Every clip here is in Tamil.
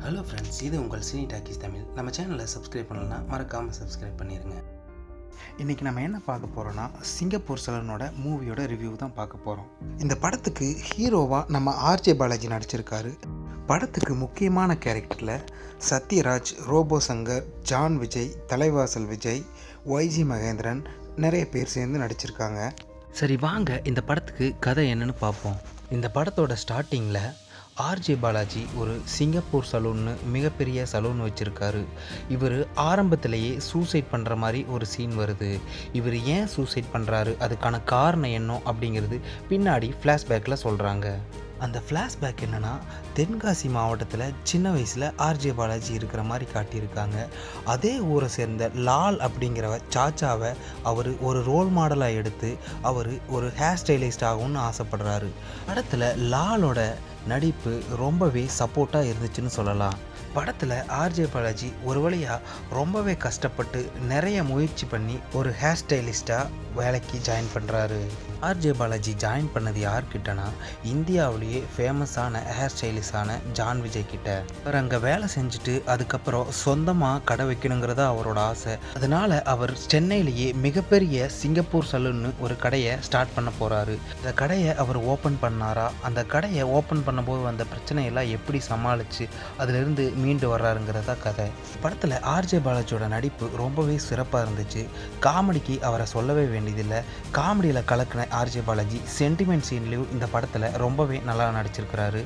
ஹலோ ஃப்ரெண்ட்ஸ், இது உங்கள் சினி டாக்கீஸ் தமிழ். நம்ம சேனலை சப்ஸ்கிரைப் பண்ணலன்னா மறக்காமல் சப்ஸ்கிரைப் பண்ணிடுங்க. இன்றைக்கி நம்ம என்ன பார்க்க போகிறோன்னா, சிங்கப்பூர் சலூனோட மூவியோட ரிவ்யூ தான் பார்க்க போகிறோம். இந்த படத்துக்கு ஹீரோவாக நம்ம ஆர்ஜே பாலாஜி நடிச்சிருக்காரு. படத்துக்கு முக்கியமான கேரக்டரில் சத்யராஜ், ரோபோ சங்கர், ஜான் விஜய், தலைவாசல் விஜய், ஒய்ஜி மகேந்திரன் நிறைய பேர் சேர்ந்து நடிச்சிருக்காங்க. சரி வாங்க இந்த படத்துக்கு கதை என்னன்னு பார்ப்போம். இந்த படத்தோட ஸ்டார்டிங்கில் ஆர்ஜே பாலாஜி ஒரு சிங்கப்பூர் சலூன்னு மிகப்பெரிய சலூன் வச்சுருக்காரு. இவர் ஆரம்பத்திலேயே சூசைட் பண்ணுற மாதிரி ஒரு சீன் வருது. இவர் ஏன் சூசைட் பண்ணுறாரு, அதுக்கான காரணம் என்ன அப்படிங்கிறது பின்னாடி ஃப்ளாஷ்பேக்கில் சொல்கிறாங்க. அந்த ஃப்ளாஷ்பேக் என்னென்னா, தென்காசி மாவட்டத்தில் சின்ன வயசில் ஆர்ஜே பாலாஜி இருக்கிற மாதிரி காட்டியிருக்காங்க. அதே ஊரை சேர்ந்த லால் அப்படிங்கிறவ சாச்சாவை அவர் ஒரு ரோல் மாடலாக எடுத்து அவர் ஒரு ஹேர் ஸ்டைலிஸ்ட் ஆகும்னு ஆசைப்படுறாரு. படத்தில் லாலோட நடிப்பு ரொம்பவே சப்போர்ட்டாக இருந்துச்சுன்னு சொல்லலாம். படத்தில் ஆர்ஜே பாலாஜி ஒரு வழியாக ரொம்பவே கஷ்டப்பட்டு நிறைய முயற்சி பண்ணி ஒரு ஹேர் ஸ்டைலிஸ்ட்டாக வேலைக்கு ஜாயின் பண்ணுறாரு. ஆர்ஜே பாலாஜி ஜாயின் பண்ணது யார்கிட்டனா, இந்தியாவிலேயே ஃபேமஸான ஹேர் ஸ்டைலிஸ்டான ஜான் விஜய் கிட்ட. அவர் அங்கே வேலை செஞ்சுட்டு அதுக்கப்புறம் சொந்தமாக கடை வைக்கணுங்கிறத அவரோட ஆசை. அதனால் அவர் சென்னையிலேயே மிகப்பெரிய சிங்கப்பூர் சலூன்னு ஒரு கடையை ஸ்டார்ட் பண்ண போகிறாரு. இந்த கடையை அவர் ஓப்பன் பண்ணாரா, அந்த கடையை ஓப்பன் பண்ணும்போது வந்த பிரச்சனையெல்லாம் எப்படி சமாளித்து அதிலிருந்து மீண்டு வர்றாருங்கிறதா கதை. படத்தில் ஆர்ஜே பாலாஜியோட நடிப்பு ரொம்பவே சிறப்பாக இருந்துச்சு. காமெடிக்கு அவரை சொல்லவே வேண்டியதில்லை. காமெடியில் கலக்கின ஆர்ஜே பாலாஜி சென்டிமெண்ட் சீன்லேயும் இந்த படத்தில் ரொம்பவே நல்லா நடிச்சிருக்கிறாரு.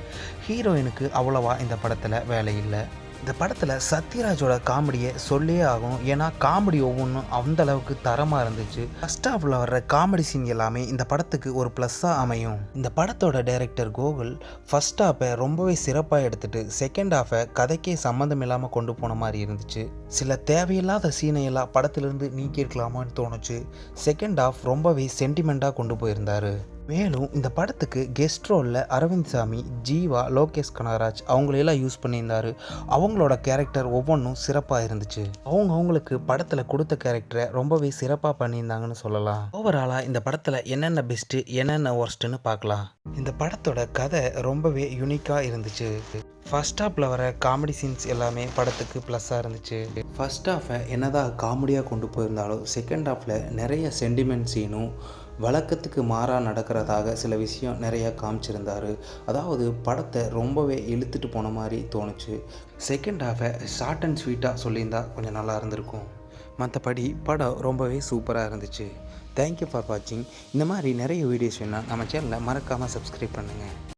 ஹீரோயினுக்கு அவ்வளவா இந்த படத்தில் வேலை இல்லை. இந்த படத்தில் சத்யராஜோட காமெடியை சொல்லே ஆகும். ஏன்னா காமெடி ஒவ்வொன்றும் அந்த அளவுக்கு தரமாக இருந்துச்சு. ஃபர்ஸ்ட் ஹாஃபில் வர்ற காமெடி சீன் எல்லாமே இந்த படத்துக்கு ஒரு ப்ளஸ்ஸாக அமையும். இந்த படத்தோட டைரக்டர் கோகுல் ஃபர்ஸ்ட் ஹாஃபை ரொம்பவே சிறப்பாக எடுத்துகிட்டு செகண்ட் ஹாஃபை கதைக்கே சம்மந்தம் இல்லாமல் கொண்டு போன மாதிரி இருந்துச்சு. சில தேவையில்லாத சீனையெல்லாம் படத்துலேருந்து நீக்கியிருக்கலாமான்னு தோணுச்சு. செகண்ட் ஹாஃப் ரொம்பவே சென்டிமெண்ட்டாக கொண்டு போயிருந்தார். மேலும் இந்த படத்துக்கு கெஸ்ட் ரோலில் அரவிந்த் சாமி, ஜீவா, லோகேஷ் கனகராஜ் அவங்களையெல்லாம் யூஸ் பண்ணியிருந்தார். அவங்களோட கேரக்டர் ஒவ்வொன்றும் சிறப்பாக இருந்துச்சு. அவங்களுக்கு படத்தில் கொடுத்த கேரக்டரை ரொம்பவே சிறப்பாக பண்ணியிருந்தாங்கன்னு சொல்லலாம். ஓவராலாக இந்த படத்தில் என்னென்ன பெஸ்ட்டு என்னென்ன ஒர்ஸ்ட்டுன்னு பார்க்கலாம். இந்த படத்தோட கதை ரொம்பவே யூனிக்காக இருந்துச்சு. ஃபர்ஸ்ட் ஹாஃபில் வர காமெடி சீன்ஸ் எல்லாமே படத்துக்கு ப்ளஸ்ஸாக இருந்துச்சு. ஃபர்ஸ்ட் ஹாஃபை என்னதான் காமெடியாக கொண்டு போயிருந்தாலும் செகண்ட் ஹாஃபில் நிறைய சென்டிமெண்ட் சீனும் வழக்கத்துக்கு மாறாக நடக்கிறதாக சில விஷயம் நிறையா காமிச்சிருந்தார். அதாவது படத்தை ரொம்பவே இழுத்துட்டு போன மாதிரி தோணுச்சு. செகண்ட் ஹாஃபை ஷார்ட் அண்ட் ஸ்வீட்டாக சொல்லியிருந்தால் கொஞ்சம் நல்லா இருந்திருக்கும். மற்றபடி படம் ரொம்பவே சூப்பராக இருந்துச்சு. தேங்க்யூ ஃபார் வாட்சிங். இந்த மாதிரி நிறைய வீடியோஸ் வேணால் நம்ம சேனலை மறக்காமல் சப்ஸ்கிரைப் பண்ணுங்கள்.